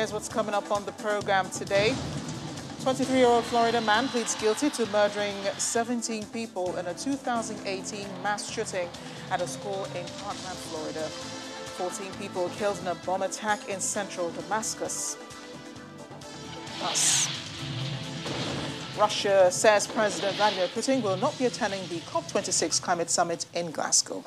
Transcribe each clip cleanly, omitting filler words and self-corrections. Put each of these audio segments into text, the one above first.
Here's what's coming up on the program today. 23-year-old Florida man pleads guilty to murdering 17 people in a 2018 mass shooting at a school in Parkland, Florida. 14 people killed in a bomb attack in central Damascus. Plus, Russia says President Vladimir Putin will not be attending the COP26 climate summit in Glasgow.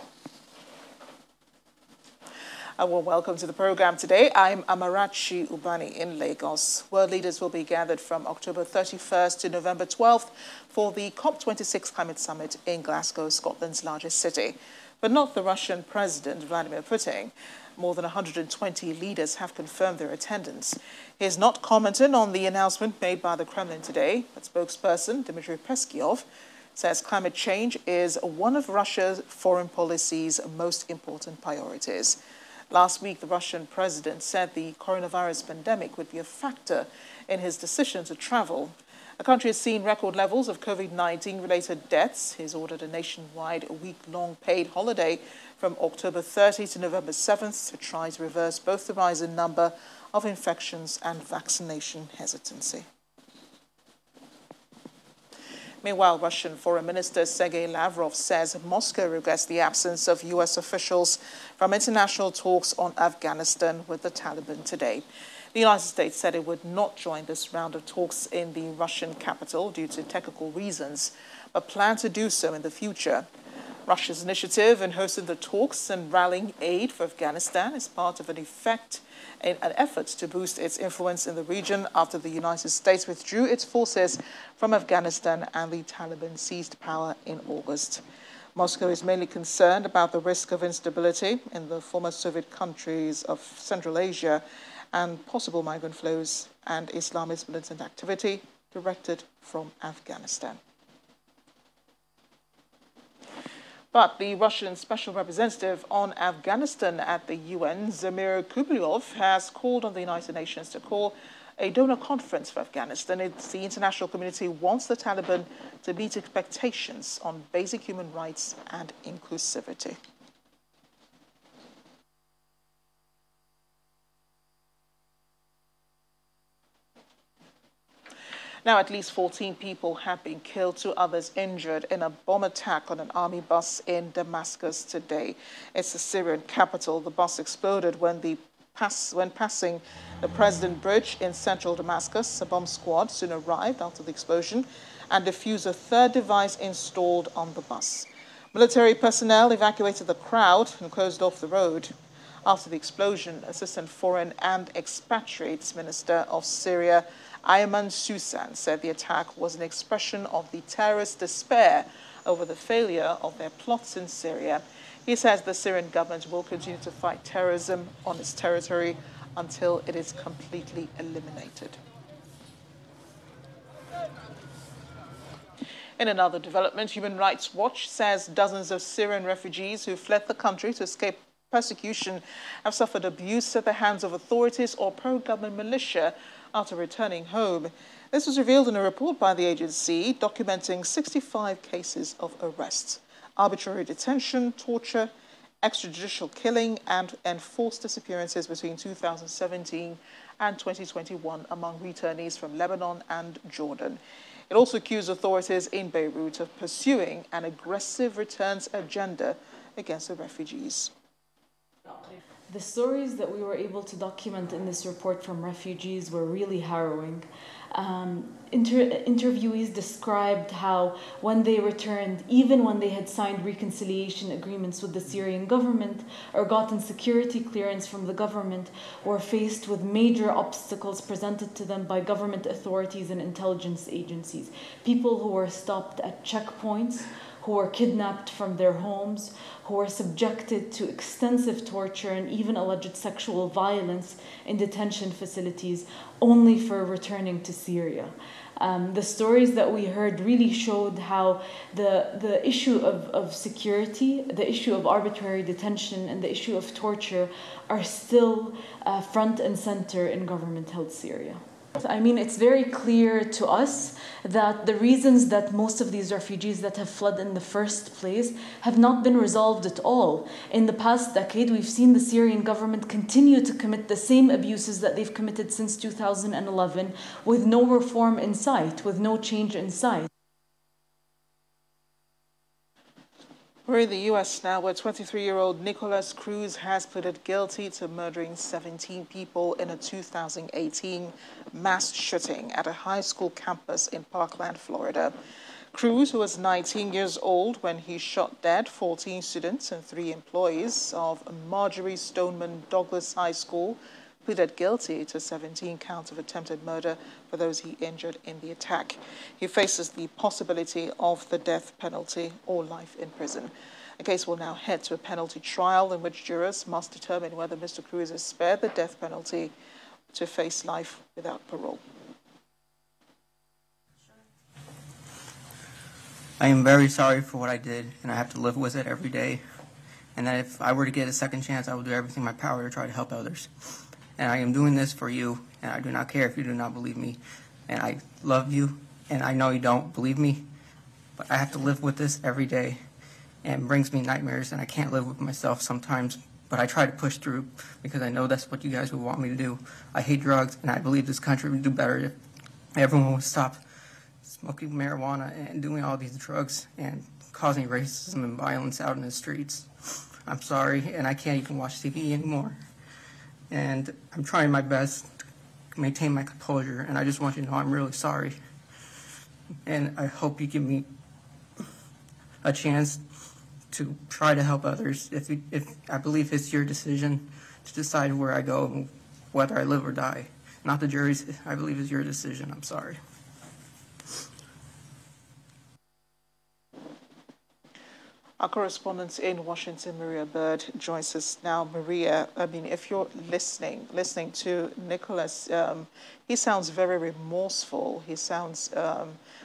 A warm welcome to the program today. I'm Amarachi Ubani in Lagos. World leaders will be gathered from October 31st to November 12th for the COP26 climate summit in Glasgow, Scotland's largest city. But not the Russian President Vladimir Putin. More than 120 leaders have confirmed their attendance. He has not commented on the announcement made by the Kremlin today, but spokesperson Dmitry Peskov says climate change is one of Russia's foreign policy's most important priorities. Last week, the Russian president said the coronavirus pandemic would be a factor in his decision to travel. The country has seen record levels of COVID-19 related deaths. He's ordered a nationwide week-long paid holiday from October 30 to November 7th to try to reverse both the rise in number of infections and vaccination hesitancy. Meanwhile, Russian Foreign Minister Sergei Lavrov says Moscow regrets the absence of U.S. officials from international talks on Afghanistan with the Taliban today. The United States said it would not join this round of talks in the Russian capital due to technical reasons, but planned to do so in the future. Russia's initiative in hosting the talks and rallying aid for Afghanistan is part of an effort to boost its influence in the region after the United States withdrew its forces from Afghanistan and the Taliban seized power in August. Moscow is mainly concerned about the risk of instability in the former Soviet countries of Central Asia and possible migrant flows and Islamist militant activity directed from Afghanistan. But the Russian Special Representative on Afghanistan at the UN, Zamir Kubliov, has called on the United Nations to call a donor conference for Afghanistan. The international community wants the Taliban to meet expectations on basic human rights and inclusivity. Now, at least 14 people have been killed, 2 others injured in a bomb attack on an army bus in Damascus today. It's the Syrian capital. The bus exploded when passing the President Bridge in central Damascus. A bomb squad soon arrived after the explosion and defused a 3rd device installed on the bus. Military personnel evacuated the crowd and closed off the road. After the explosion, Assistant Foreign and Expatriates Minister of Syria, Ayman Susan, said the attack was an expression of the terrorists' despair over the failure of their plots in Syria. He says the Syrian government will continue to fight terrorism on its territory until it is completely eliminated. In another development, Human Rights Watch says dozens of Syrian refugees who fled the country to escape persecution have suffered abuse at the hands of authorities or pro-government militia after returning home. This was revealed in a report by the agency documenting 65 cases of arrests, arbitrary detention, torture, extrajudicial killing, and enforced disappearances between 2017 and 2021 among returnees from Lebanon and Jordan. It also accused authorities in Beirut of pursuing an aggressive returns agenda against the refugees. The stories that we were able to document in this report from refugees were really harrowing. Interviewees described how when they returned, even when they had signed reconciliation agreements with the Syrian government or gotten security clearance from the government, were faced with major obstacles presented to them by government authorities and intelligence agencies. People who were stopped at checkpoints, who were kidnapped from their homes, who were subjected to extensive torture and even alleged sexual violence in detention facilities only for returning to Syria. The stories that we heard really showed how the issue of security, the issue of arbitrary detention, and the issue of torture are still front and center in government-held Syria. I mean, it's very clear to us that the reasons that most of these refugees that have fled in the first place have not been resolved at all. In the past decade, we've seen the Syrian government continue to commit the same abuses that they've committed since 2011 with no reform in sight, with no change in sight. We're in the U.S. now, where 23-year-old Nikolas Cruz has pleaded guilty to murdering 17 people in a 2018 mass shooting at a high school campus in Parkland, Florida. Cruz, who was 19 years old when he shot dead 14 students and 3 employees of Marjorie Stoneman Douglas High School, pleaded guilty to 17 counts of attempted murder for those he injured in the attack. He faces the possibility of the death penalty or life in prison. The case will now head to a penalty trial in which jurors must determine whether Mr. Cruz is spared the death penalty to face life without parole. I am very sorry for what I did, and I have to live with it every day. And that if I were to get a second chance, I will do everything in my power to try to help others. And I am doing this for you, and I do not care if you do not believe me. And I love you, and I know you don't believe me, but I have to live with this every day. And it brings me nightmares, and I can't live with myself sometimes, but I try to push through because I know that's what you guys would want me to do. I hate drugs, and I believe this country would do better if everyone would stop smoking marijuana and doing all these drugs and causing racism and violence out in the streets. I'm sorry, and I can't even watch TV anymore. And I'm trying my best to maintain my composure, and I just want you to know I'm really sorry. And I hope you give me a chance to try to help others. If I believe it's your decision to decide where I go and whether I live or die. Not the jury's. I believe it's your decision. I'm sorry. Our correspondent in Washington, Maria Bird, joins us now. Maria, I mean, if you're listening to Nikolas, he sounds very remorseful. He sounds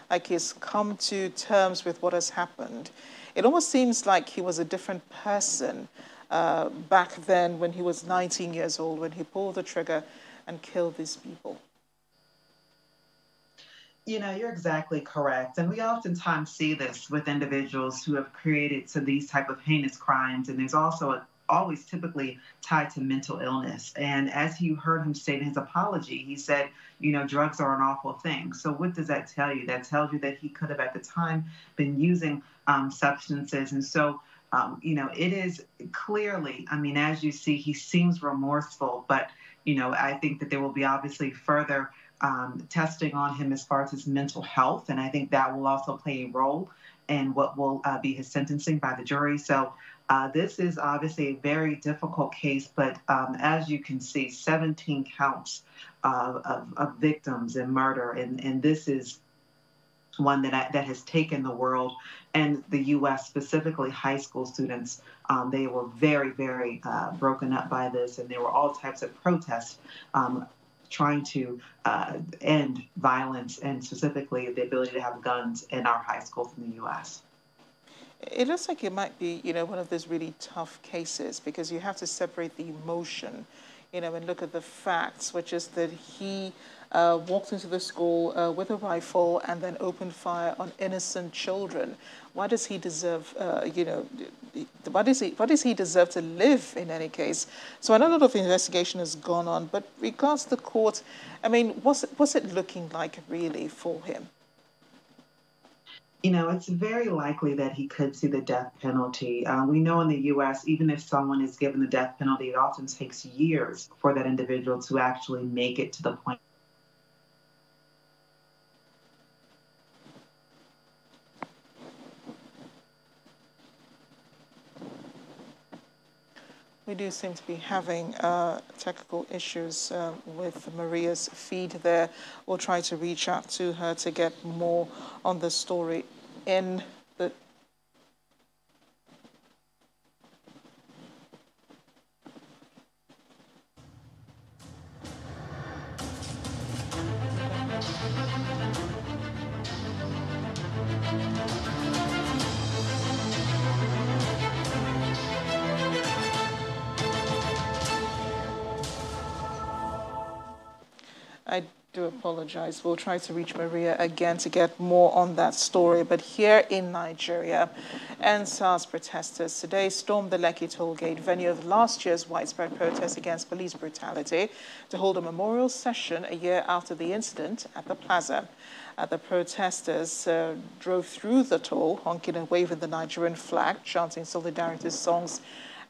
like he's come to terms with what has happened. It almost seems like he was a different person back then when he was 19 years old, when he pulled the trigger and killed these people. You know, you're exactly correct. And we oftentimes see this with individuals who have created to these type of heinous crimes. And there's also always typically tied to mental illness. And as you heard him say in his apology, he said, you know, drugs are an awful thing. So what does that tell you? That tells you that he could have at the time been using substances. And so, you know, it is clearly, I mean, as you see, he seems remorseful. But, you know, I think that there will be obviously further testing on him as far as his mental health. And I think that will also play a role in what will be his sentencing by the jury. So this is obviously a very difficult case, but as you can see, 17 counts of victims and murder. And this is one that has taken the world and the U.S., specifically high school students. They were very, very broken up by this, and there were all types of protests trying to end violence and specifically the ability to have guns in our high schools in the U.S. It looks like it might be, you know, one of those really tough cases because you have to separate the emotion, you know, and look at the facts, which is that he walked into the school with a rifle and then opened fire on innocent children. Why does he deserve, you know, why does he deserve to live in any case? So I know a lot of investigation has gone on, but regards to the court, I mean, what's it looking like really for him? You know, it's very likely that he could see the death penalty. We know in the U.S., even if someone is given the death penalty, it often takes years for that individual to actually make it to the point. We do seem to be having technical issues with Maria's feed there. We'll try to reach out to her to get more on the story in the... I do apologize. We'll try to reach Maria again to get more on that story. But here in Nigeria, EndSARS protesters today stormed the Lekki toll gate, venue of last year's widespread protest against police brutality, to hold a memorial session a year after the incident at the plaza. The protesters drove through the toll, honking and waving the Nigerian flag, chanting solidarity songs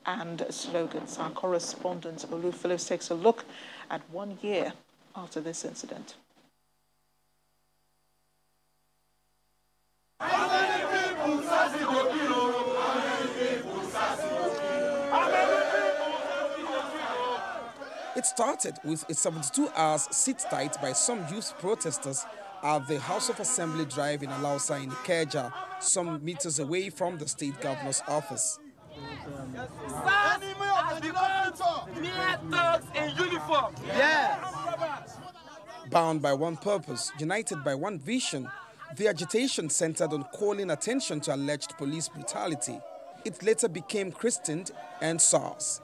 and slogans. Our correspondent, Olu Phillips, takes a look at 1 year after this incident. It started with a 72-hour sit-tight by some youth protesters at the House of Assembly Drive in Alausa in Ikeja, some meters away from the state governor's office. Bound by one purpose, united by one vision, the agitation centered on calling attention to alleged police brutality. It later became christened EndSARS.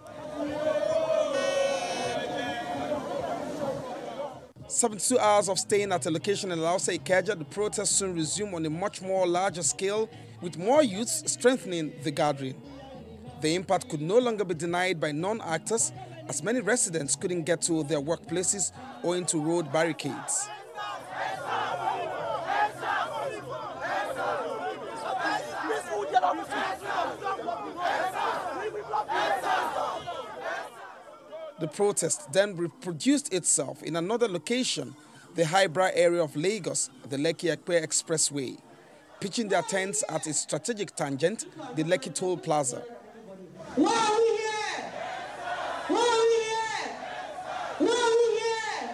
72 hours of staying at a location in Alausa Ikeja, the protests soon resumed on a much more larger scale, with more youths strengthening the gathering. The impact could no longer be denied by non-actors, as many residents couldn't get to their workplaces owing to road barricades. The protest then reproduced itself in another location, the Highbrow area of Lagos, the Lekki-Ekpe Expressway, pitching their tents at its strategic tangent, the Lekki Toll Plaza. Why are we here? Why are we here? Why are we here?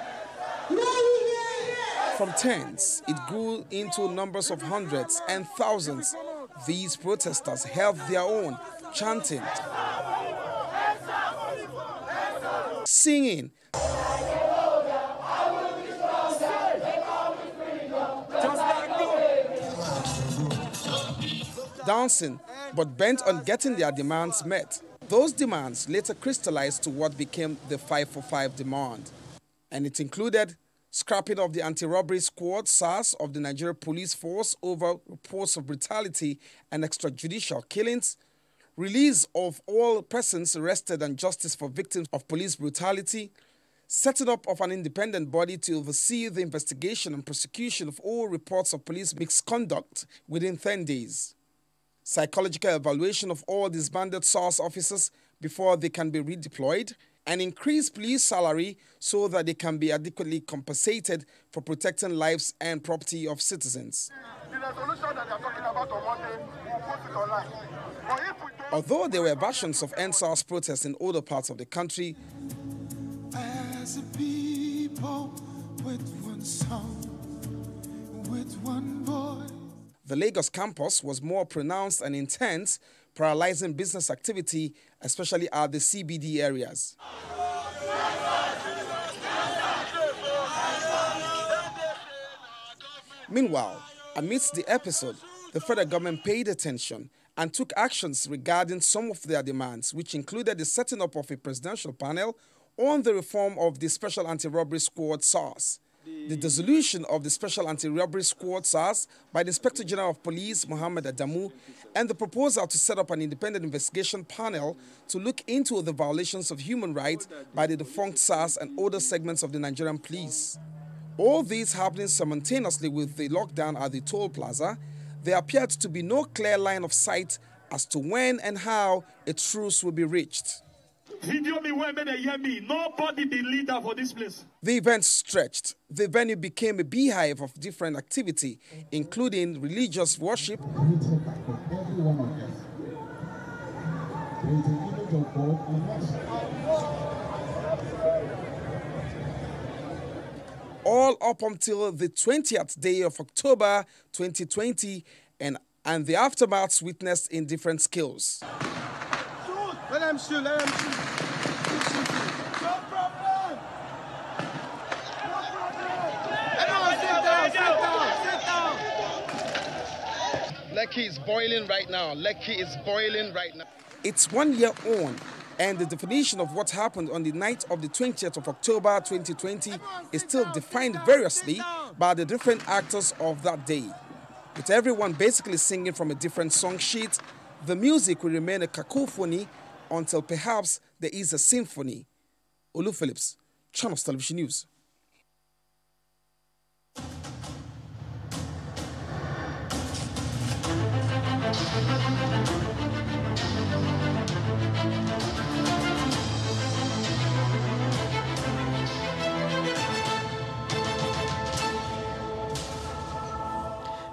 Why are we here? From tens, it grew into numbers of hundreds and thousands. These protesters held their own, chanting, singing, dancing, but bent on getting their demands met. Those demands later crystallized to what became the 545 demand. And it included scrapping of the anti-robbery squad SARS of the Nigeria Police Force over reports of brutality and extrajudicial killings, release of all persons arrested and justice for victims of police brutality, setting up of an independent body to oversee the investigation and prosecution of all reports of police misconduct within 10 days, psychological evaluation of all disbanded SARS officers before they can be redeployed, and increase police salary so that they can be adequately compensated for protecting lives and property of citizens. The resolution that they are talking about on Monday, we'll post it online. Although there were versions of EndSARS protests in other parts of the country, as a people with one song, with one voice. The Lagos campus was more pronounced and intense, paralyzing business activity, especially at the CBD areas. Meanwhile, amidst the episode, the federal government paid attention and took actions regarding some of their demands, which included the setting up of a presidential panel on the reform of the Special Anti-Robbery Squad SARS, the dissolution of the Special Anti-Robbery Squad SARS by the Inspector General of Police, Mohammed Adamu, and the proposal to set up an independent investigation panel to look into the violations of human rights by the defunct SARS and other segments of the Nigerian police. All these happening simultaneously with the lockdown at the toll plaza, there appeared to be no clear line of sight as to when and how a truce will be reached. Nobody be leader for this place. The event stretched. The venue became a beehive of different activity, including religious worship, all up until the 20th day of October 2020, and the aftermaths witnessed in different scales. Let them shoot, let them shoot. No problem. Everyone sit down. Lekki is boiling right now. Lekki is boiling right now. It's 1 year on, And the definition of what happened on the night of the 20th of October 2020 is still defined variously by the different actors of that day. With everyone basically singing from a different song sheet, the music will remain a cacophony until perhaps there is a symphony. Olu Phillips, Channels Television News.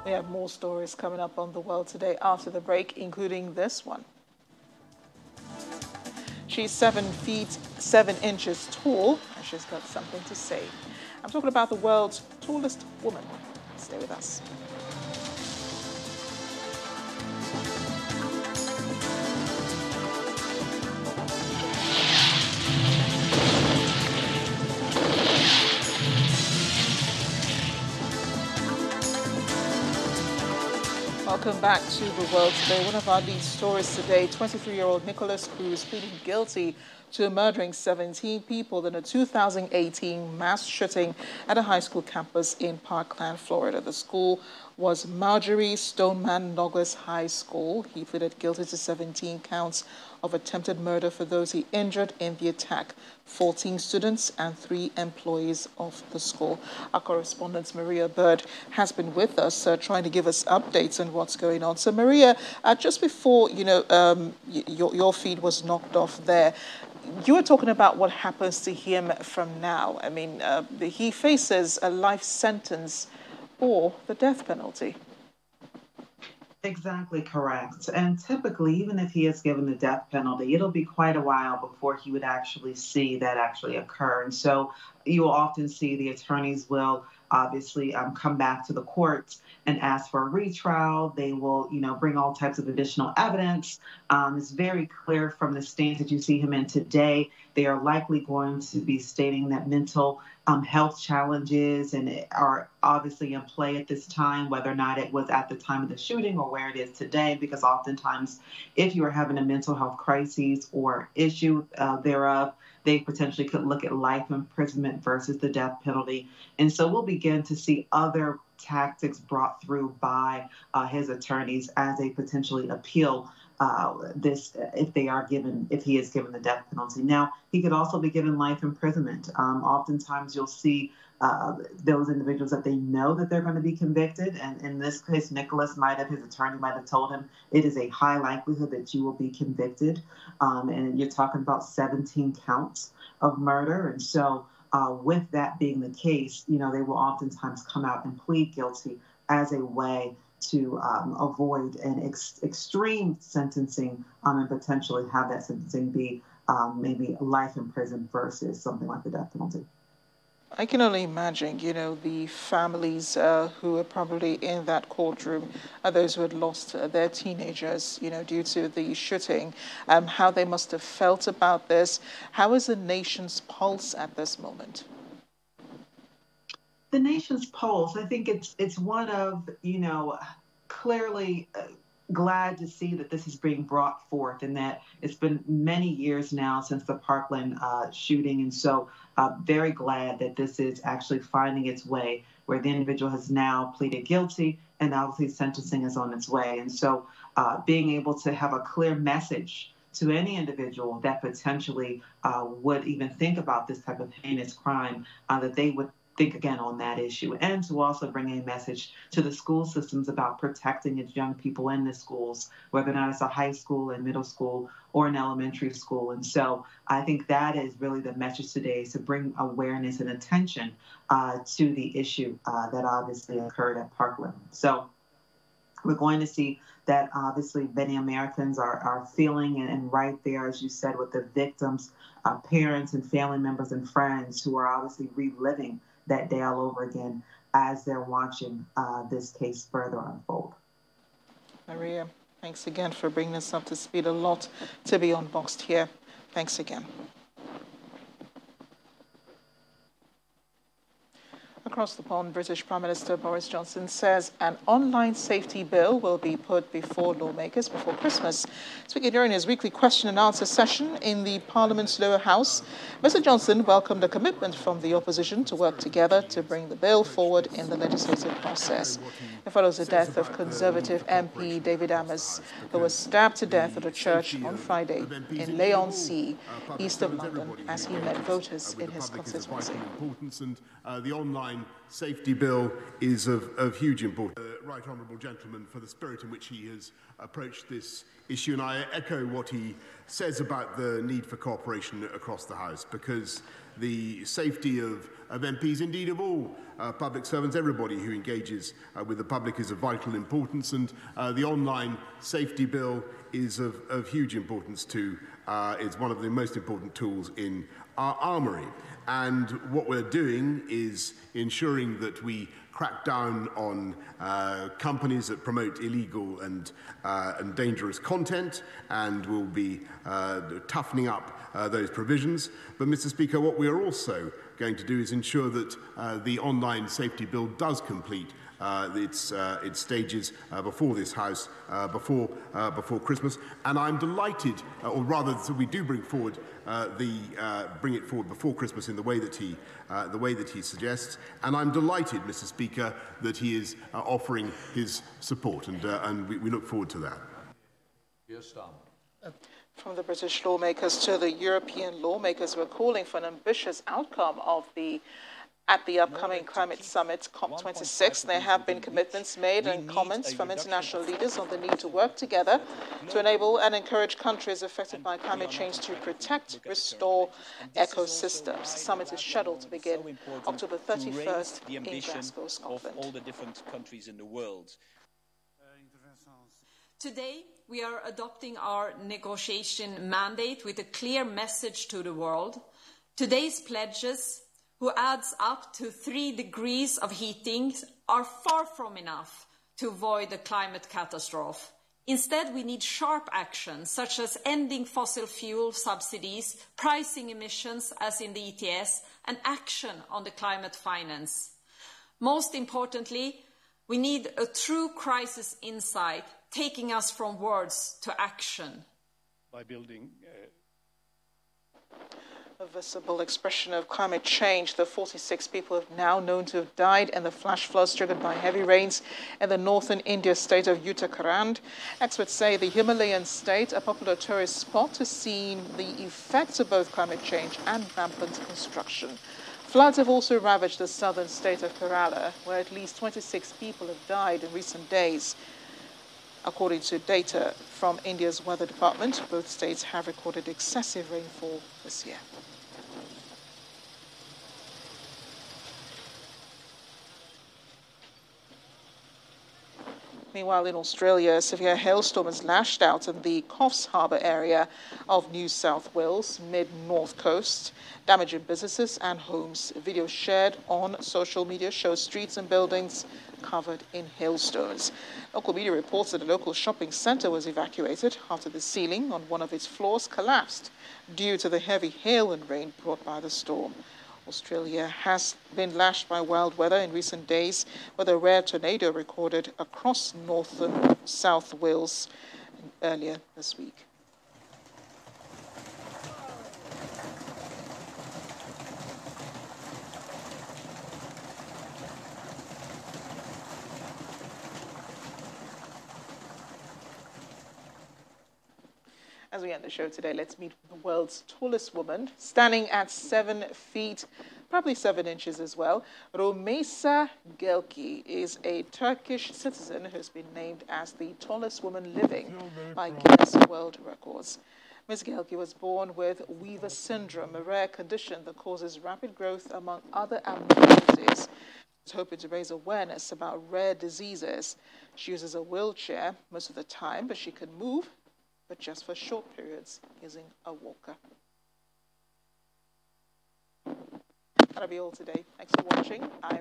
We have more stories coming up on the world today after the break, including this one. She's 7 feet 7 inches tall, and she's got something to say. I'm talking about the world's tallest woman. Stay with us. Welcome back to the world today. One of our lead stories today, 23-year-old Nicholas Cruz pleading guilty to murdering 17 people in a 2018 mass shooting at a high school campus in Parkland, Florida. The school was Marjorie Stoneman Douglas High School. He pleaded guilty to 17 counts of attempted murder for those he injured in the attack, 14 students and 3 employees of the school. Our correspondent Maria Bird has been with us trying to give us updates on what's going on. So Maria, just before your feed was knocked off there, you were talking about what happens to him from now. I mean, he faces a life sentence or the death penalty. Exactly correct. And typically, even if he is given the death penalty, it'll be quite a while before he would actually see that actually occur. And so you will often see the attorneys will obviously come back to the courts and ask for a retrial. They will, bring all types of additional evidence. It's very clear from the stance that you see him in today. They are likely going to be stating that mental health challenges and are obviously in play at this time, whether or not it was at the time of the shooting or where it is today, because oftentimes if you are having a mental health crisis or issue thereof, they potentially could look at life imprisonment versus the death penalty. And so we'll begin to see other tactics brought through by his attorneys as they potentially appeal this if he is given the death penalty. Now, he could also be given life imprisonment. Oftentimes you'll see those individuals that they know that they're going to be convicted. And in this case, his attorney might have told him it is a high likelihood that you will be convicted. And you're talking about 17 counts of murder. And so with that being the case, they will oftentimes come out and plead guilty as a way to avoid an extreme sentencing and potentially have that sentencing be maybe life in prison versus something like the death penalty. I can only imagine, the families who are probably in that courtroom, those who had lost their teenagers, due to the shooting, how they must have felt about this. How is the nation's pulse at this moment? The nation's pulse, I think it's one of, clearly glad to see that this is being brought forth and that it's been many years now since the Parkland shooting. And so very glad that this is actually finding its way where the individual has now pleaded guilty and obviously sentencing is on its way. And so being able to have a clear message to any individual that potentially would even think about this type of heinous crime, that they would think again on that issue, and to also bring a message to the school systems about protecting its young people in the schools, whether or not it's a high school and middle school or an elementary school. And so I think that is really the message today, is to bring awareness and attention to the issue that obviously occurred at Parkland. So we're going to see that obviously many Americans are feeling and right there, as you said, with the victims, parents and family members and friends who are obviously reliving that day all over again as they're watching this case further unfold. Maria, thanks again for bringing us up to speed. A lot to be unboxed here. Thanks again. Across the pond, British Prime Minister Boris Johnson says an online safety bill will be put before lawmakers before Christmas. Speaking during his weekly question and answer session in the Parliament's lower house, Mr. Johnson welcomed a commitment from the opposition to work together to bring the bill forward in the legislative process. It follows the death of Conservative MP David Amess, who was stabbed to death at a church on Friday in Leigh-on-Sea, east of London, as he met voters in his constituency. The online safety bill is of huge importance. Right Honourable Gentleman, for the spirit in which he has approached this issue, and I echo what he says about the need for cooperation across the House, because the safety of MPs, indeed of all public servants, everybody who engages with the public, is of vital importance, and the online safety bill is of huge importance too. It's one of the most important tools in our armoury. And what we're doing is ensuring that we crack down on companies that promote illegal and dangerous content, and we'll be toughening up those provisions. But, Mr. Speaker, what we are also going to do is ensure that the online safety bill does complete its stages before this House, before Christmas. And I'm delighted, or rather, so we do bring forward bring it forward before Christmas in the way that he suggests. And I'm delighted, Mr. Speaker, that he is offering his support, and we look forward to that. From the British lawmakers to the European lawmakers, we're calling for an ambitious outcome at the upcoming climate summit, COP26. There have been commitments made and comments from international leaders on the need to work together to enable and encourage countries affected by climate change to protect, restore ecosystems. The summit is scheduled to begin October 31st in Glasgow, Scotland. Of all the different countries in the world. Today, we are adopting our negotiation mandate with a clear message to the world. Today's pledges, who adds up to 3 degrees of heating, are far from enough to avoid a climate catastrophe. Instead, we need sharp action, such as ending fossil fuel subsidies, pricing emissions, as in the ETS, and action on the climate finance. Most importantly, we need a true crisis insight, taking us from words to action. By building a visible expression of climate change. The 46 people have now known to have died in the flash floods triggered by heavy rains in the northern India state of Uttarakhand. Experts say the Himalayan state, a popular tourist spot, has seen the effects of both climate change and rampant construction. Floods have also ravaged the southern state of Kerala, where at least 26 people have died in recent days. According to data from India's weather department, both states have recorded excessive rainfall this year. Meanwhile, in Australia, a severe hailstorm has lashed out in the Coffs Harbour area of New South Wales, mid-north coast, damaging businesses and homes. A video shared on social media shows streets and buildings covered in hailstones. Local media reports that a local shopping centre was evacuated after the ceiling on one of its floors collapsed due to the heavy hail and rain brought by the storm. Australia has been lashed by wild weather in recent days, with a rare tornado recorded across northern South Wales earlier this week. As we end the show today, let's meet the world's tallest woman, standing at 7 feet, probably 7 inches as well. Rümeysa Gelki is a Turkish citizen who's been named as the tallest woman living by Guinness World Records. Ms. Gelki was born with Weaver syndrome, a rare condition that causes rapid growth among other abnormalities. She's hoping to raise awareness about rare diseases. She uses a wheelchair most of the time, but she can move, but just for short periods using a walker. That'll be all today. Thanks for watching. I'm